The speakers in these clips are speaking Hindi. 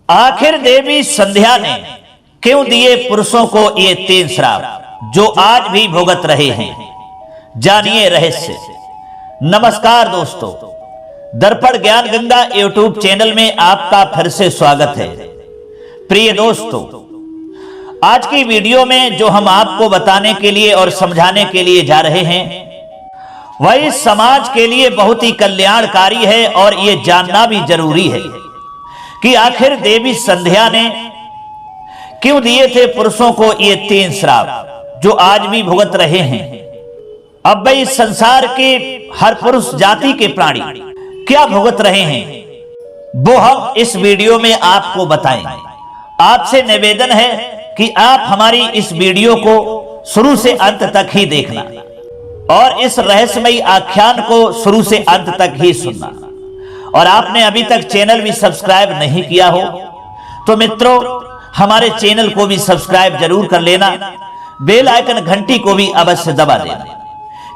आखिर देवी संध्या ने क्यों दिए पुरुषों को ये 3 श्राप जो आज भी भुगत रहे हैं? जानिए रहस्य। नमस्कार दोस्तों, दर्पण ज्ञान गंगा यूट्यूब चैनल में आपका फिर से स्वागत है। प्रिय दोस्तों, आज की वीडियो में जो हम आपको बताने के लिए और समझाने के लिए जा रहे हैं वह इस समाज के लिए बहुत ही कल्याणकारी है और ये जानना भी जरूरी है कि आखिर देवी संध्या ने क्यों दिए थे पुरुषों को ये 3 श्राप जो आज भी भुगत रहे हैं। अब भाई इस संसार के हर पुरुष जाति के प्राणी क्या भुगत रहे हैं वो हम इस वीडियो में आपको बताएंगे। आपसे निवेदन है कि आप हमारी इस वीडियो को शुरू से अंत तक ही देखना और इस रहस्यमयी आख्यान को शुरू से अंत तक ही सुनना। और आपने अभी तक चैनल भी सब्सक्राइब नहीं किया हो तो मित्रों हमारे चैनल को भी सब्सक्राइब जरूर कर लेना, बेल आइकन घंटी को भी अवश्य दबा देना,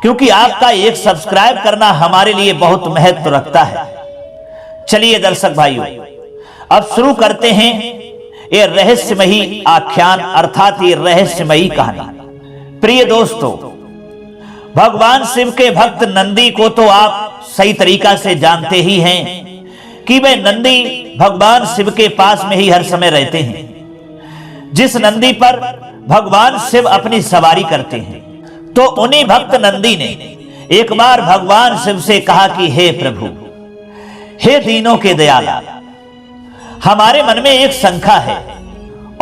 क्योंकि आपका एक सब्सक्राइब करना हमारे लिए बहुत महत्व रखता है। चलिए दर्शक भाइयों, अब शुरू करते हैं ये रहस्यमयी आख्यान अर्थात ये रहस्यमयी कहानी। प्रिय दोस्तों, भगवान शिव के भक्त नंदी को तो आप सही तरीका से जानते ही हैं कि वे नंदी भगवान शिव के पास में ही हर समय रहते हैं। जिस नंदी पर भगवान शिव अपनी सवारी करते हैं, तो उन्हीं भक्त नंदी ने एक बार भगवान शिव से कहा कि हे प्रभु, हे दीनों के दयाला, हमारे मन में एक शंका है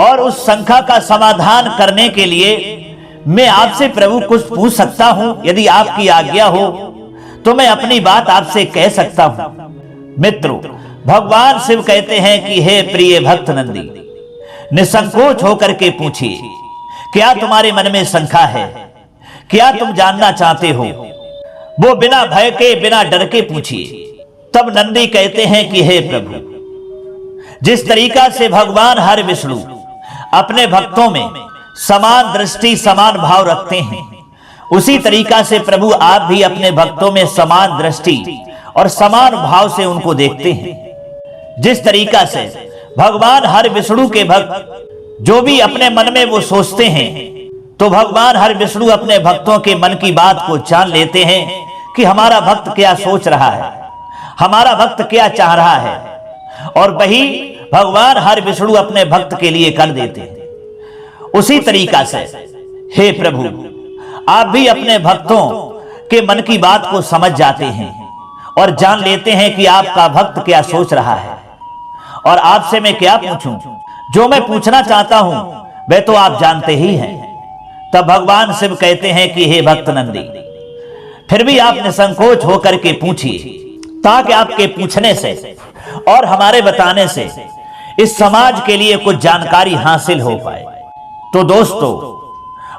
और उस शंका का समाधान करने के लिए मैं आपसे प्रभु कुछ पूछ सकता हूं? यदि आपकी आज्ञा हो तो मैं अपनी बात आपसे कह सकता हूं। मित्रों, भगवान शिव कहते हैं कि हे प्रिय भक्त नंदी, निसंकोच होकर के पूछिए, क्या तुम्हारे मन में शंका है? क्या तुम जानना चाहते हो? वो बिना भय के बिना डर के पूछिए। तब नंदी कहते हैं कि हे प्रभु, जिस तरीका से भगवान हर विष्णु अपने भक्तों में समान दृष्टि समान भाव रखते हैं, उसी तरीका से प्रभु आप भी अपने भक्तों में समान दृष्टि और समान भाव से उनको देखते हैं। जिस तरीका से भगवान हर विष्णु के भक्त जो भी अपने मन में वो सोचते हैं, तो भगवान हर विष्णु अपने भक्तों के मन की बात को जान लेते हैं कि हमारा भक्त क्या सोच रहा है, हमारा भक्त क्या चाह रहा है, और वही भगवान हर विष्णु अपने भक्त के लिए कर देते हैं। उसी तरीका से हे प्रभु, आप भी अपने भक्तों के मन की बात को समझ जाते हैं और जान लेते हैं कि आपका भक्त क्या सोच रहा है। और आपसे मैं क्या पूछूं? जो मैं पूछना चाहता हूं वह तो आप जानते ही हैं। तब भगवान शिव कहते हैं कि हे भक्त नंदी, फिर भी आप निसंकोच होकर के पूछिए, ताकि आपके पूछने से और हमारे बताने से इस समाज के लिए कुछ जानकारी हासिल हो पाए। तो दोस्तों,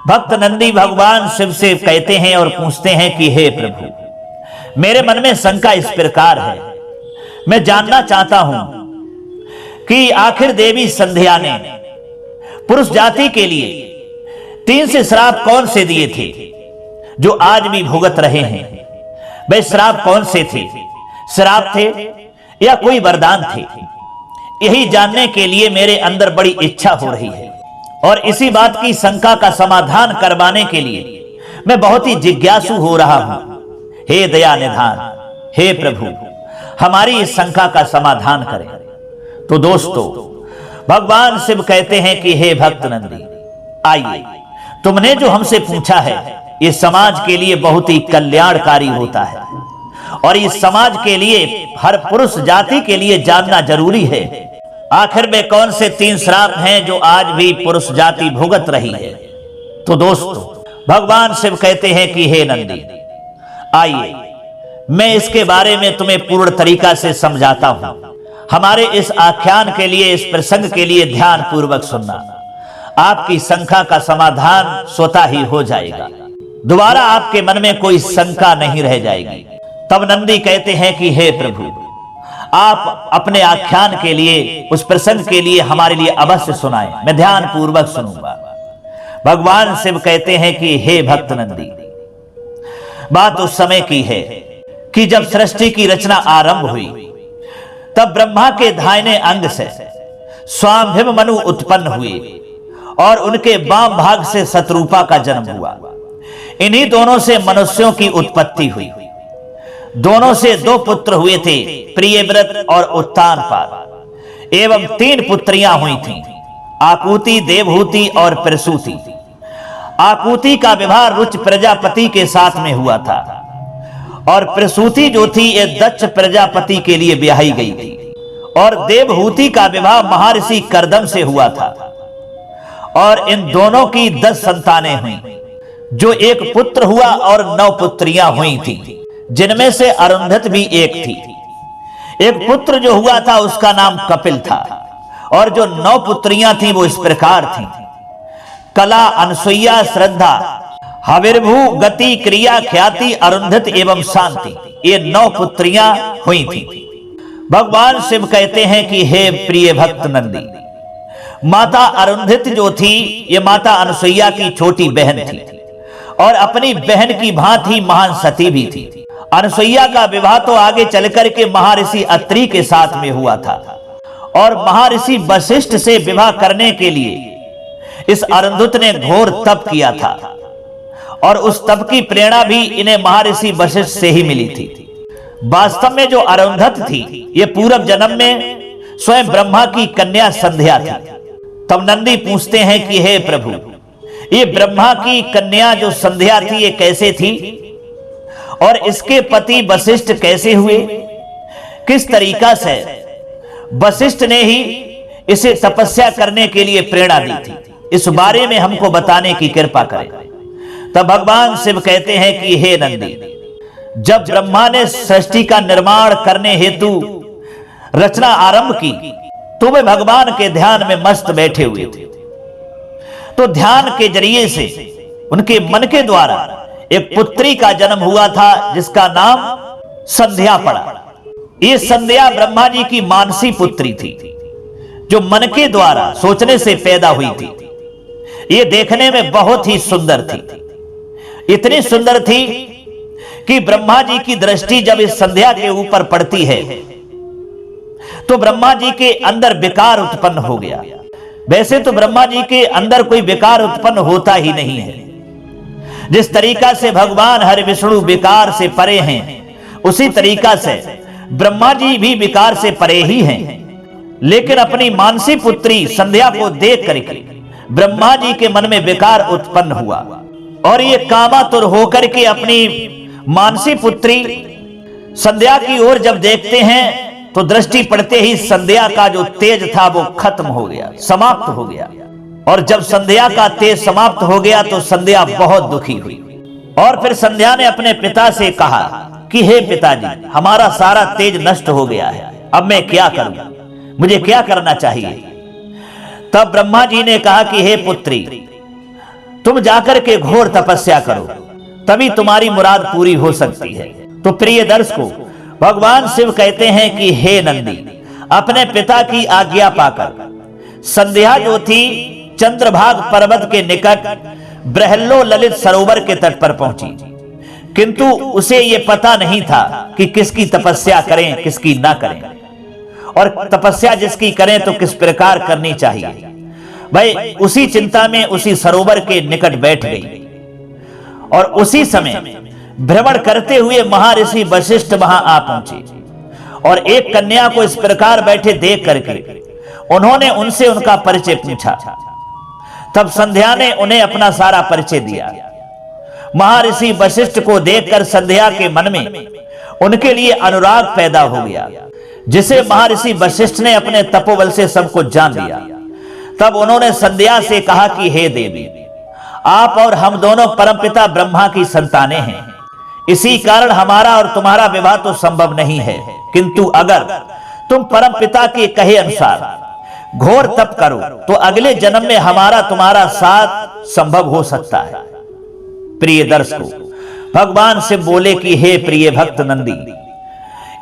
भक्त नंदी भगवान शिव से कहते हैं और पूछते हैं कि हे प्रभु, मेरे मन में शंका इस प्रकार है, मैं जानना चाहता हूं कि आखिर देवी संध्या ने पुरुष जाति के लिए 3 से श्राप कौन से दिए थे जो आज भी भुगत रहे हैं? वे श्राप कौन से थे? श्राप थे या कोई वरदान थे? यही जानने के लिए मेरे अंदर बड़ी इच्छा हो रही है और इसी बात की शंका का समाधान करवाने के लिए मैं बहुत ही जिज्ञासु हो रहा हूं। हे दया निधान, हे प्रभु, हमारी इस शंका का समाधान करें। तो दोस्तों, भगवान शिव कहते हैं कि हे भक्त नंदी, आइए, तुमने जो हमसे पूछा है ये समाज के लिए बहुत ही कल्याणकारी होता है और इस समाज के लिए हर पुरुष जाति के लिए जानना जरूरी है। आखिर में कौन से 3 श्राप हैं जो आज भी पुरुष जाति भुगत रही है? तो दोस्तों, भगवान शिव कहते हैं कि हे नंदी, आइए, मैं इसके बारे में तुम्हें पूर्ण तरीका से समझाता हूं। हमारे इस आख्यान के लिए, इस प्रसंग के लिए ध्यान पूर्वक सुनना, आपकी शंका का समाधान स्वतः ही हो जाएगा। दोबारा आपके मन में कोई शंका नहीं रह जाएगी। तब नंदी कहते हैं कि हे प्रभु, आप अपने आख्यान के लिए, उस प्रसंग के लिए हमारे लिए अवश्य सुनाएं, मैं ध्यान पूर्वक सुनूंगा। भगवान शिव कहते हैं कि हे भक्त नंदी, बात उस समय की है कि जब सृष्टि की रचना आरंभ हुई, तब ब्रह्मा के दाहिने अंग से स्वाभिमनु उत्पन्न हुए और उनके वाम भाग से शत्रुपा का जन्म हुआ। इन्हीं दोनों से मनुष्यों की उत्पत्ति हुई। दोनों से 2 पुत्र हुए थे, प्रियव्रत और उत्तानपाद, एवं 3 पुत्रियां हुई थीं, आकुति, देवहूति और प्रसूति। आकुति का विवाह रुच प्रजापति के साथ में हुआ था और प्रसूति जो थी ये दक्ष प्रजापति के लिए ब्याही गई थी। और देवहूति का विवाह महर्षि कर्दम से हुआ था और इन दोनों की 10 संतानें हुई, जो 1 पुत्र हुआ और 9 पुत्रियां हुई थी, जिनमें से अरुंधत भी एक थी। एक पुत्र जो हुआ था उसका नाम कपिल था और जो 9 पुत्रियां थी वो इस प्रकार थी: कला, अनसुईया, श्रद्धा, हविर्भू, गति, क्रिया, ख्याति, अरुंधत एवं शांति। ये 9 पुत्रियां हुई थी। भगवान शिव कहते हैं कि हे प्रिय भक्त नंदी, माता अरुंधत जो थी ये माता अनसुईया की छोटी बहन थी और अपनी बहन की भांति महान सती भी थी। अनसुईया का विवाह तो आगे चलकर के महर्षि अत्रि के साथ में हुआ था और महर्षि वशिष्ठ से विवाह करने के लिए इस अरुंधत ने घोर तप किया था और उस तप की प्रेरणा भी इन्हें महर्षि वशिष्ठ से ही मिली थी। वास्तव में जो अरुंधत थी ये पूर्व जन्म में स्वयं ब्रह्मा की कन्या संध्या थी। तब नंदी पूछते हैं कि हे प्रभु, ये ब्रह्मा की कन्या जो संध्या थी ये कैसे थी और इसके पति वशिष्ठ कैसे हुए? किस तरीका से वशिष्ठ ने ही इसे तपस्या करने के लिए प्रेरणा दी थी? इस बारे में हमको बताने की कृपा करें। तब भगवान शिव कहते हैं कि हे नंदी, जब ब्रह्मा ने सृष्टि का निर्माण करने हेतु रचना आरंभ की तो वे भगवान के ध्यान में मस्त बैठे हुए थे। तो ध्यान के जरिए से उनके मन के द्वारा एक पुत्री का जन्म हुआ था जिसका नाम संध्या पड़ा। ये संध्या ब्रह्मा जी की मानसी पुत्री थी जो मन के द्वारा सोचने से पैदा हुई थी। ये देखने में बहुत ही सुंदर थी, इतनी सुंदर थी कि ब्रह्मा जी की दृष्टि जब इस संध्या के ऊपर पड़ती है तो ब्रह्मा जी के अंदर विकार उत्पन्न हो गया। वैसे तो ब्रह्मा जी के अंदर कोई विकार उत्पन्न होता ही नहीं है। जिस तरीका से भगवान हरि विष्णु विकार से परे हैं उसी तरीका से ब्रह्मा जी भी विकार से परे ही हैं। लेकिन अपनी मानसी पुत्री संध्या को देख करके ब्रह्मा जी के मन में विकार उत्पन्न हुआ और ये कामातुर होकर के अपनी मानसी पुत्री संध्या की ओर जब देखते हैं तो दृष्टि पड़ते ही संध्या का जो तेज था वो खत्म हो गया, समाप्त हो गया। और जब संध्या का तेज समाप्त हो गया तो संध्या बहुत दुखी हुई और फिर संध्या ने अपने पिता से कहा कि हे पिताजी, हमारा सारा तेज नष्ट हो गया है, अब मैं क्या करूं, मुझे क्या करना चाहिए? तब ब्रह्मा जी ने कहा कि हे पुत्री, तुम जाकर के घोर तपस्या करो, तभी तुम्हारी मुराद पूरी हो सकती है। तो प्रिय दर्शकों, भगवान शिव कहते हैं कि हे नंदी, अपने पिता की आज्ञा पाकर संध्या जो थी चंद्रभाग पर्वत के निकट ब्रहल्लो ललित सरोवर के तट पर पहुंची, किंतु उसे यह पता नहीं था कि किसकी तपस्या करें किसकी ना करें और तपस्या जिसकी करें तो किस प्रकार करनी चाहिए। भाई उसी चिंता में उसी सरोवर के निकट बैठ गई और उसी समय भ्रमण करते हुए महर्षि वशिष्ठ वहां आ पहुंचे और एक कन्या को इस प्रकार बैठे देख करके उन्होंने उनसे उनका परिचय पूछा। तब संध्या ने उन्हें अपना सारा परिचय दिया। महर्षि वशिष्ठ को देखकर संध्या के मन में उनके लिए अनुराग पैदा हो गया, जिसे महर्षि वशिष्ठ ने अपने तपोबल से सबको जान लिया। तब उन्होंने संध्या से कहा कि हे देवी, आप और हम दोनों परमपिता ब्रह्मा की संतानें हैं, इसी कारण हमारा और तुम्हारा विवाह तो संभव नहीं है, किंतु अगर तुम परमपिता के कहे अनुसार घोर तप करो तो अगले जन्म में हमारा तुम्हारा साथ संभव हो सकता है। प्रिय दर्शकों, भगवान शिव बोले कि हे प्रिय भक्त नंदी,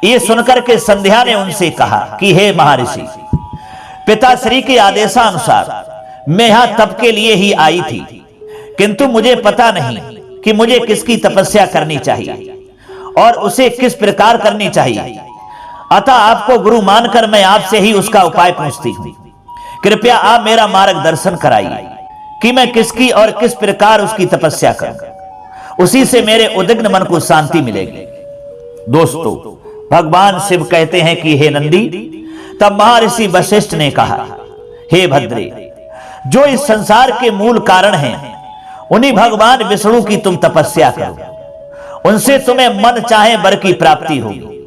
ये सुनकर के संध्या ने उनसे कहा कि हे महर्षि, पिताश्री के आदेशानुसार मैं यहां तप के लिए ही आई थी, किंतु मुझे पता नहीं कि मुझे किसकी तपस्या करनी चाहिए और उसे किस प्रकार करनी चाहिए। अतः आपको गुरु मानकर मैं आपसे ही उसका उपाय पूछती हूं। कृपया आप मेरा मार्गदर्शन कराइए कि मैं किसकी और किस प्रकार उसकी तपस्या करूं, उसी से मेरे उद्विग्न मन को शांति मिलेगी। दोस्तों, भगवान शिव कहते हैं कि हे नंदी, तब महर्षि वशिष्ठ ने कहा, हे भद्रे, जो इस संसार के मूल कारण हैं, उन्हीं भगवान विष्णु की तुम तपस्या करो, उनसे तुम्हें मन चाहे वर की प्राप्ति होगी।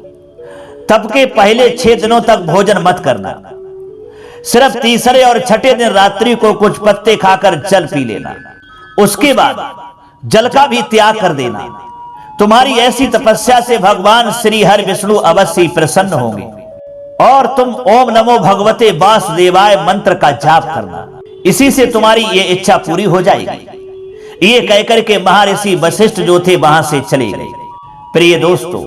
तब के पहले 6 दिनों तक भोजन मत करना, सिर्फ तीसरे और छठे दिन रात्रि को कुछ पत्ते खाकर जल पी लेना, उसके बाद जल का भी त्याग कर देना। तुम्हारी ऐसी तपस्या से भगवान श्री हरि विष्णु अवश्य प्रसन्न होंगे और तुम ओम नमो भगवते वासुदेवाय मंत्र का जाप करना, इसी से तुम्हारी ये इच्छा पूरी हो जाएगी। ये कहकर के महर्षि वशिष्ठ जो थे वहां से चले गए। प्रिय दोस्तों,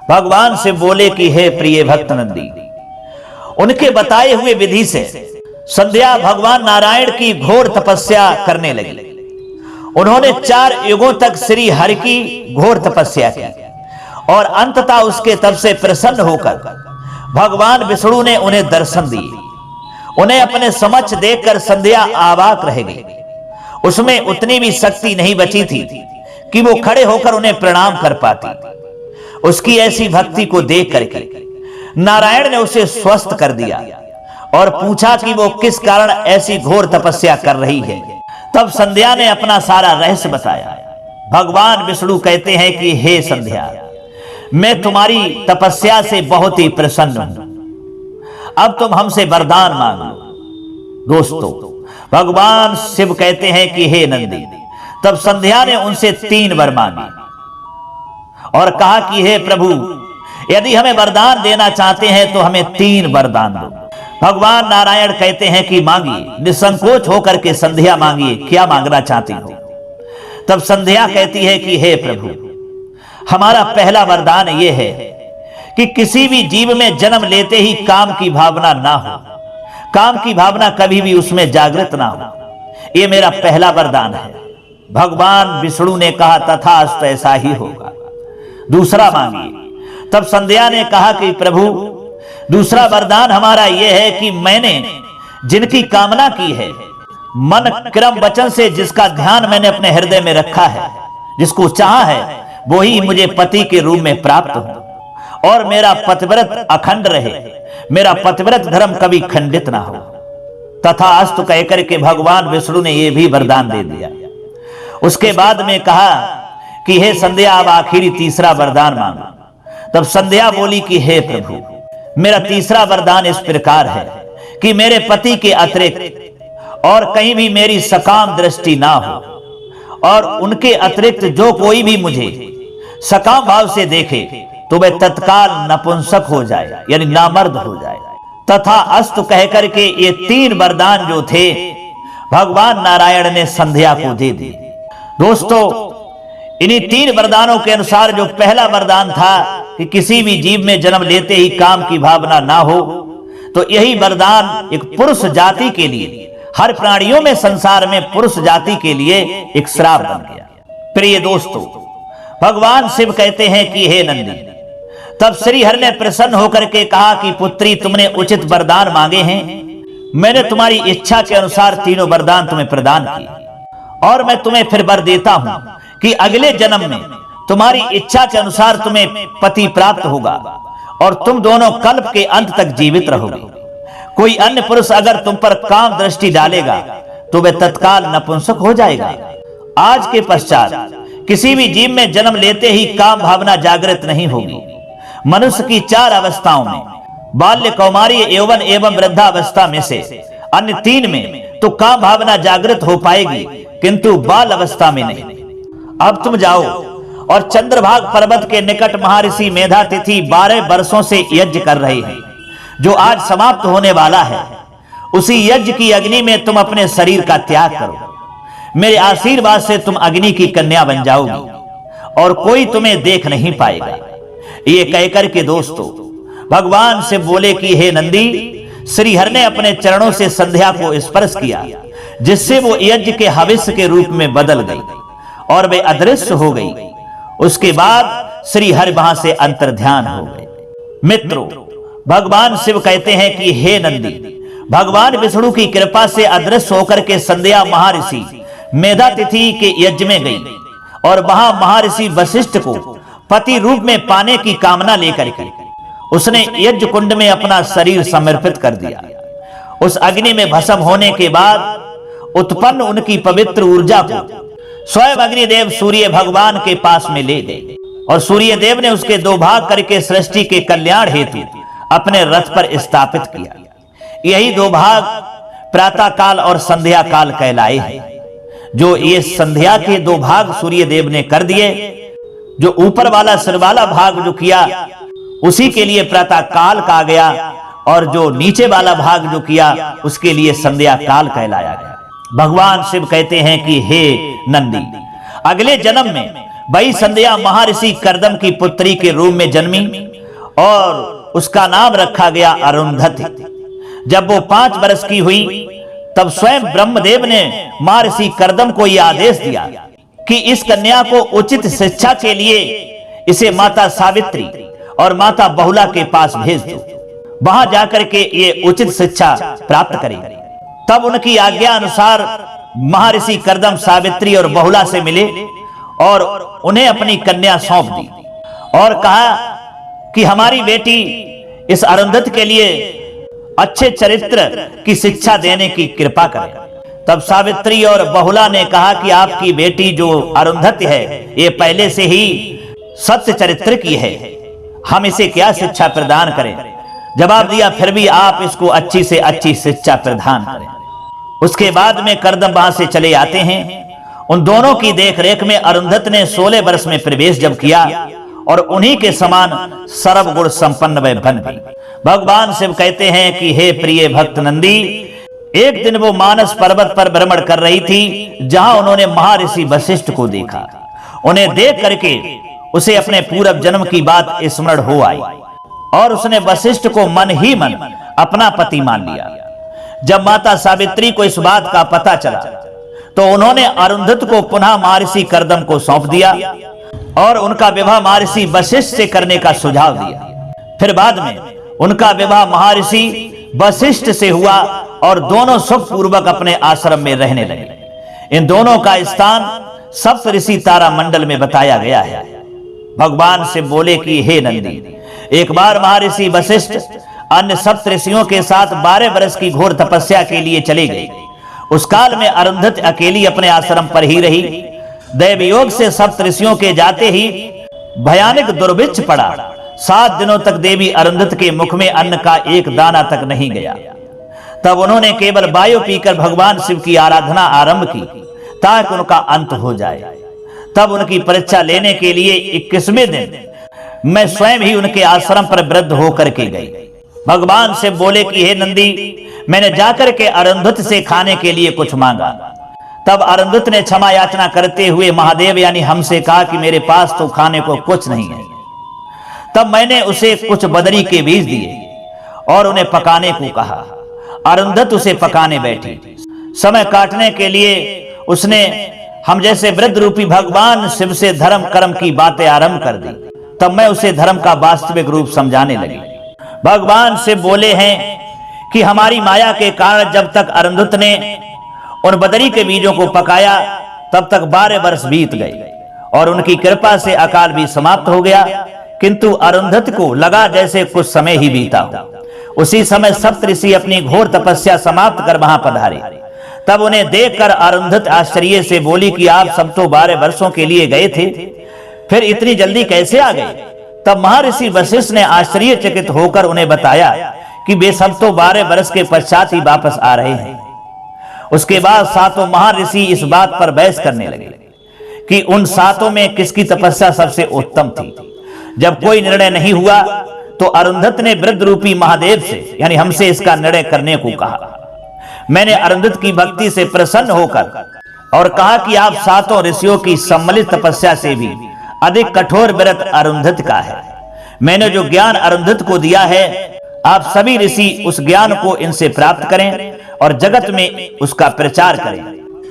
भगवान से बोले कि हे प्रिय भक्त नंदी, उनके बताए हुए विधि से संध्या भगवान नारायण की घोर तपस्या करने लगी। उन्होंने 4 युगों तक श्री हरि की घोर तपस्या की और अंततः उसके तप से प्रसन्न होकर भगवान विष्णु ने उन्हें दर्शन दिए। उन्हें अपने समक्ष देखकर संध्या अवाक रह गई। उसमें उतनी भी शक्ति नहीं बची थी कि वो खड़े होकर उन्हें प्रणाम कर पाती। उसकी ऐसी भक्ति को देख करके नारायण ने उसे स्वस्थ कर दिया और पूछा कि वो किस कारण ऐसी घोर तपस्या कर रही है। तब संध्या ने अपना सारा रहस्य बताया। भगवान विष्णु कहते हैं कि हे संध्या, मैं तुम्हारी तपस्या से बहुत ही प्रसन्न हूं, अब तुम हमसे वरदान मांग लो। दोस्तों, भगवान शिव कहते हैं कि हे नंदी, तब संध्या ने उनसे 3 वर मांगे और कहा कि हे प्रभु, यदि हमें वरदान देना चाहते हैं तो हमें 3 वरदान दो। भगवान नारायण कहते हैं कि मांगिए, निसंकोच होकर के संध्या मांगिए, क्या मांगना चाहती हो। तब संध्या कहती है कि हे प्रभु, हमारा पहला वरदान यह है कि किसी भी जीव में जन्म लेते ही काम की भावना ना हो, काम की भावना कभी भी उसमें जागृत ना हो। यह मेरा पहला वरदान है। भगवान विष्णु ने कहा तथास्तु, ऐसा ही होगा। दूसरा मांगिए। तब संध्या ने कहा कि प्रभु, दूसरा वरदान हमारा यह है कि मैंने जिनकी कामना की है, मन क्रम वचन से जिसका ध्यान मैंने अपने हृदय में रखा है, जिसको चाहा है, वो ही मुझे पति के रूप में प्राप्त हो और मेरा पतिव्रत अखंड रहे, मेरा पतिव्रत धर्म कभी खंडित ना हो। तथास्तु कहकर के भगवान विष्णु ने यह भी वरदान दे दिया। उसके बाद में कहा कि हे संध्या, अब आखिरी तीसरा वरदान मांगो। तब संध्या बोली कि हे प्रभु, मेरा तीसरा वरदान इस प्रकार है कि मेरे पति के अतिरिक्त और कहीं भी मेरी सकाम दृष्टि ना हो और उनके अतिरिक्त जो कोई भी मुझे सकाम भाव से देखे तो वह तत्काल नपुंसक हो जाए, यानी नामर्द हो जाए। तथा अस्तु कहकर के ये 3 वरदान जो थे भगवान नारायण ने संध्या को दे दिए। दोस्तों, इन्हीं 3 वरदानों के अनुसार जो पहला वरदान था कि किसी भी जीव में जन्म लेते ही काम की भावना ना हो, तो यही वरदान एक पुरुष जाति के लिए, हर प्राणियों में संसार में पुरुष जाति के लिए एक श्राप बन गया। प्रिय दोस्तों, भगवान शिव कहते हैं कि हे नंदी, तब श्री हरि ने प्रसन्न होकर के कहा कि पुत्री, तुमने उचित वरदान मांगे हैं, मैंने तुम्हारी इच्छा के अनुसार 3 वरदान तुम्हें प्रदान किए और मैं तुम्हें फिर वर देता हूं कि अगले जन्म में तुम्हारी इच्छा के अनुसार तुम्हें पति प्राप्त होगा और तुम दोनों कल्प के अंत तक जीवित रहोगे। कोई अन्य पुरुष अगर तुम पर काम दृष्टि डालेगा तो वह तत्काल नपुंसक हो जाएगा। आज के पश्चात किसी भी जीव में जन्म लेते ही काम भावना जागृत नहीं होगी। मनुष्य की 4 अवस्थाओं में, बाल्य, कौमारी, यौवन एवं वृद्धावस्था में से अन्य 3 में तो काम भावना जागृत हो पाएगी, किंतु बाल अवस्था में नहीं। अब तुम जाओ और चंद्रभाग पर्वत के निकट महर्षि मेधातिथि 12 वर्षों से यज्ञ कर रहे हैं, जो आज समाप्त होने वाला है। उसी यज्ञ की अग्नि में तुम अपने शरीर का त्याग करो। मेरे आशीर्वाद से तुम अग्नि की कन्या बन जाओगी और कोई तुम्हें देख नहीं पाएगा। ये कहकर के दोस्तों, भगवान से बोले कि हे नंदी, श्री हरि ने अपने चरणों से संध्या को स्पर्श किया, जिससे वो यज्ञ के हविष्य के रूप में बदल गई और वे अदृश्य हो गई। उसके बाद श्री हरि वहां से अंतर्ध्यान हो गए। मित्रों, भगवान शिव कहते हैं कि हे नंदी, भगवान विष्णु की कृपा से अदृश्य होकर के संध्या महर्षि मेधातिथि के यज्ञ में गई और वहां महर्षि वशिष्ठ को पति रूप में पाने की कामना लेकर के उसने यज्ञ कुंड में अपना शरीर समर्पित कर दिया। उस अग्नि में भस्म होने के बाद उत्पन्न उनकी पवित्र ऊर्जा को स्वयं अग्निदेव सूर्य भगवान के पास में ले गए और सूर्य देव ने उसके दो भाग करके सृष्टि के कल्याण हेतु अपने रथ पर स्थापित किया। यही दो भाग प्रातः काल और संध्या काल कहलाए हैं। जो ये संध्या के दो भाग सूर्य देव ने कर दिए, जो ऊपर वाला सिर वाला भाग जो किया उसी के लिए प्रातः काल कहा गया और जो नीचे वाला भाग जो किया उसके लिए संध्या काल कहलाया गया। भगवान शिव कहते हैं कि हे नंदी, अगले जन्म में वही संध्या महर्षि कर्दम की पुत्री के रूप में जन्मी और उसका नाम रखा गया अरुंधति। जब वो 5 वर्ष की हुई तब स्वयं ब्रह्मदेव ने महर्षि कर्दम को यह आदेश दिया कि इस कन्या को उचित शिक्षा के लिए इसे माता सावित्री और माता बहुला के पास भेज दो, वहां जाकर के ये उचित शिक्षा प्राप्त करेगी। तब उनकी आज्ञा अनुसार महर्षि कर्दम सावित्री और बहुला से मिले और उन्हें अपनी कन्या सौंप दी और कहा कि हमारी बेटी इस अरुंधति के लिए अच्छे चरित्र की शिक्षा देने की कृपा करें। तब सावित्री और बहुला ने कहा कि आपकी बेटी जो अरुंधति है ये पहले से ही सत्य चरित्र की है, हम इसे क्या शिक्षा प्रदान करें। जवाब दिया फिर भी आप इसको अच्छी से अच्छी शिक्षा प्रदान करें। उसके बाद में कर्दम वहां से चले आते हैं। उन दोनों की देखरेख में अरुंधति ने 16 वर्ष में प्रवेश जब किया और उन्हीं के समान सर्वगुण संपन्न वह बन गई। भगवान शिव कहते हैं कि हे प्रिय भक्त नंदी, एक दिन वो मानस पर्वत पर भ्रमण कर रही थी जहां उन्होंने महर्षि वशिष्ठ को देखा। उन्हें देख करके उसे अपने पूर्व जन्म की बात स्मरण हो आई और उसने वशिष्ठ को मन ही मन अपना पति मान लिया। जब माता सावित्री को इस बात का पता चला तो उन्होंने अरुंधति को पुनः महर्षि कर्दम को सौंप दिया और उनका विवाह महर्षि वशिष्ठ से करने का सुझाव दिया। फिर बाद में उनका विवाह महर्षि वशिष्ठ से हुआ और दोनों सुख पूर्वक अपने आश्रम में रहने लगे। इन दोनों का स्थान सप्त ऋषि तारा मंडल में बताया गया है। भगवान से बोले कि हे नंदी, एक बार महर्षि वशिष्ठ अन्य सप्त ऋषियों के साथ 12 वर्ष की घोर तपस्या के लिए चले गए। उस काल में अरुंधति अकेली अपने आश्रम पर ही रही। दैव योग से सप्त ऋषियों के जाते ही भयानक दुर्भिक्ष पड़ा। 7 दिनों तक देवी अरुंधति के मुख में अन्न का एक दाना तक नहीं गया। तब उन्होंने केवल वायु पीकर भगवान शिव की आराधना आरंभ की ताकि उनका अंत हो जाए। तब उनकी परीक्षा लेने के लिए 21वें दिन मैं स्वयं ही उनके आश्रम पर वृद्ध होकर के गई। भगवान से बोले कि हे नंदी, मैंने जाकर के अरुंधति से खाने के लिए कुछ मांगा। तब अरुंधति ने क्षमा याचना करते हुए महादेव यानी हमसे कहा कि मेरे पास तो खाने को कुछ नहीं है। तब मैंने उसे कुछ बदरी के बीज दिए और उन्हें पकाने को कहा। अरुंधति उसे पकाने बैठी। समय काटने के लिए उसने हम जैसे वृद्ध रूपी भगवान शिव से धर्म कर्म की बातें आरंभ कर दी। तब मैं उसे धर्म का वास्तविक रूप समझाने लगी। भगवान शिव बोले हैं कि हमारी माया के कारण जब तक अरुंधति ने उन बदरी के बीजों को पकाया तब तक 12 वर्ष बीत गए और उनकी कृपा से अकाल भी समाप्त हो गया। किंतु अरुंधति को लगा जैसे कुछ समय ही बीता हो। उसी समय सप्त ऋषि अपनी घोर तपस्या समाप्त कर वहां पधारे। तब उन्हें देखकर अरुंधति आश्चर्य से बोली कि आप सब तो 12 वर्षों के लिए गए थे, फिर इतनी जल्दी कैसे आ गए। तब महर्षि वशिष्ठ ने आश्चर्यचकित होकर उन्हें बताया कि वे सब तो 12 वर्ष के पश्चात ही वापस आ रहे हैं। उसके बाद 7 महर्षि इस बात पर बहस करने लगे कि उन 7 में किसकी तपस्या सबसे उत्तम थी। जब कोई निर्णय नहीं हुआ तो अरुंधति ने वृद्ध रूपी महादेव से यानी हमसे इसका निर्णय करने को कहा। मैंने अरुंधति की भक्ति से प्रसन्न होकर और कहा कि आप 7 ऋषियों की सम्मिलित तपस्या से भी अधिक कठोर व्रत अरुंधति का है। मैंने जो ज्ञान अरुंधति को दिया है आप सभी ऋषि उस ज्ञान को इनसे प्राप्त करें और जगत में उसका प्रचार करें।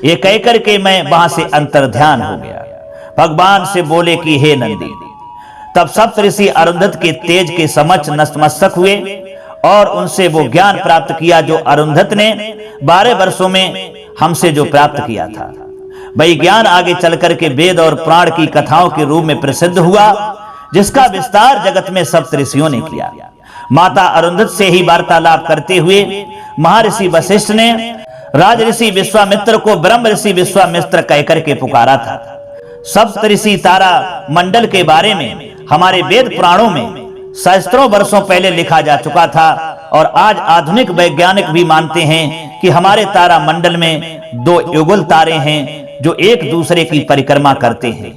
ये कहकर के मैं वहां से अंतर्ध्यान हो गया। भगवान से बोले कि हे नंदी, तब सप्त ऋषि अरुंधति के तेज के समक्ष नतमस्तक हुए और उनसे वो ज्ञान प्राप्त किया जो अरुंधत ने 12 वर्षों में हमसे जो प्राप्त किया था। वही ज्ञान आगे चलकर के वेद और पुराण की कथाओं के रूप में प्रसिद्ध हुआ, जिसका विस्तार जगत में सप्त ऋषियों ने किया। माता अरुंधत से ही वार्तालाप करते हुए महर्षि वशिष्ठ ने राज ऋषि विश्वामित्र को ब्रह्म ऋषि विश्वामित्र कहकर के पुकारा था। सप्त ऋषि तारा मंडल के बारे में हमारे वेद पुराणों में सहस्त्रों वर्षों पहले लिखा जा चुका था, और आज आधुनिक वैज्ञानिक भी मानते हैं कि हमारे तारा मंडल में 2 युगल तारे हैं जो एक दूसरे की परिक्रमा करते हैं।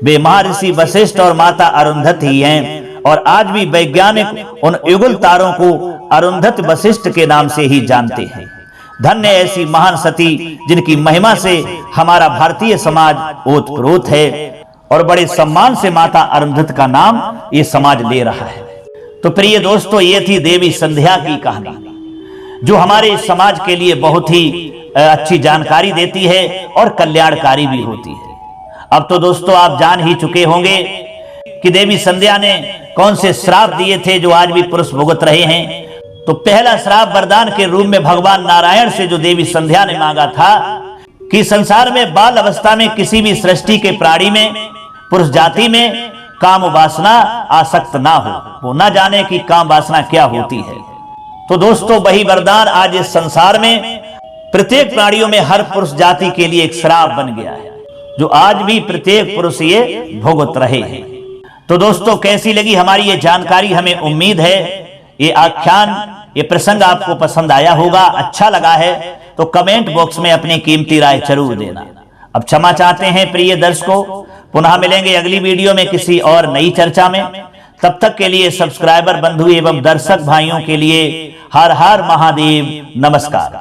वे महर्षि वशिष्ठ और माता अरुंधत ही हैं, और आज भी वैज्ञानिक उन युगल तारों को अरुंधत वशिष्ठ के नाम से ही जानते हैं। धन्य ऐसी महान सती जिनकी महिमा से हमारा भारतीय समाज ओतप्रोत है, और बड़े सम्मान से माता अरुंधत का नाम ये समाज ले रहा है। तो प्रिय दोस्तों, ये थी देवी संध्या की कहानी, जो हमारे समाज के लिए बहुत ही अच्छी जानकारी देती है और कल्याणकारी भी होती है। अब तो दोस्तों आप जान ही चुके होंगे कि देवी संध्या ने कौन से श्राप दिए थे जो आज भी पुरुष भुगत रहे हैं। तो पहला श्राप वरदान के रूप में भगवान नारायण से जो देवी संध्या ने मांगा था कि संसार में बाल अवस्था में किसी भी सृष्टि के प्राणी में, पुरुष जाति में काम वासना आसक्त ना हो, वो ना जाने कि काम वासना क्या होती है। तो दोस्तों वही वरदान आज इस संसार में प्रत्येक प्राणियों में हर पुरुष जाति के लिए एक श्राप बन गया है, जो आज भी प्रत्येक पुरुष ये भुगत रहे हैं। तो दोस्तों कैसी लगी हमारी ये जानकारी? हमें उम्मीद है ये आख्यान, ये प्रसंग आपको पसंद आया होगा। अच्छा लगा है तो कमेंट बॉक्स में अपनी कीमती राय जरूर देना। अब क्षमा चाहते हैं प्रिय दर्शकों, पुनः मिलेंगे अगली वीडियो में किसी और नई चर्चा में। तब तक के लिए सब्सक्राइबर बंधु एवं दर्शक भाइयों के लिए हर हर महादेव, नमस्कार।